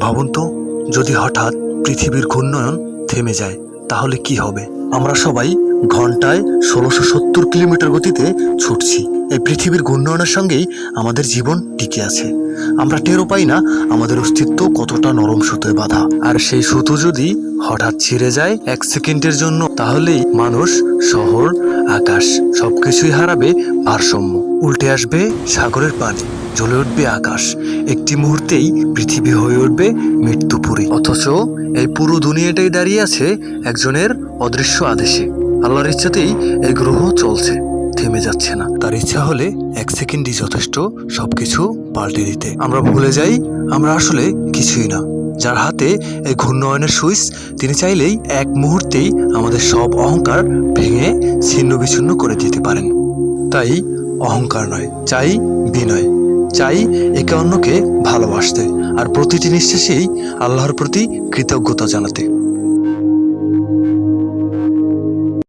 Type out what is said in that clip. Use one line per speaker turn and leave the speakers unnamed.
ভাবুন তো, যদি হঠাৎ পৃথিবীর ঘূর্ণয়ন থেমে যায় তাহলে কি হবে? আমরা সবাই ঘন্টায় 1670 কিলোমিটার গতিতে ছুটছি। এই পৃথিবীর ঘূর্ণয়নের সঙ্গেই আমাদের জীবন টিকে আছে। আমরা টেরও পাই না আমাদের অস্তিত্ব কতটা নরম সুতোয় বাঁধা। আর সেই সুতো যদি হঠাৎ ছিঁড়ে যায় 1 সেকেন্ডের জন্য, তাহলেই মানুষ, শহর, আকাশ সবকিছুই হারাবে ভারসাম্য। উল্টে আসবে সাগরের পানি, জ্বলে উঠবে আকাশ। একটি মুহূর্তেই পৃথিবী হয়ে উঠবে মৃত্যুপুরী। অথচ এই পুরো দুনিয়াটাই দাঁড়িয়ে আছে একজনের অদৃশ্য আদেশে। আল্লাহর ইচ্ছাতেই এই গ্রহ চলছে, থেমে যাচ্ছে না। তার ইচ্ছা হলে 1 সেকেন্ডই যথেষ্ট সবকিছু পাল্টে দিতে। আমরা ভুলে যাই আমরা আসলে কিছুই না। যার হাতে এই ঘূর্ণয়নের সুইচ, তিনি চাইলেই এক মুহূর্তেই আমাদের সব অহংকার ভেঙে ছিন্ন বিচ্ছিন্ন করে দিতে পারেন। তাই অহংকার নয়, চাই বিনয়, চাই একে অন্যকে ভালোবাসতে, আর প্রতিটি নিঃশ্বাসেই আল্লাহর প্রতি কৃতজ্ঞতা জানাতে।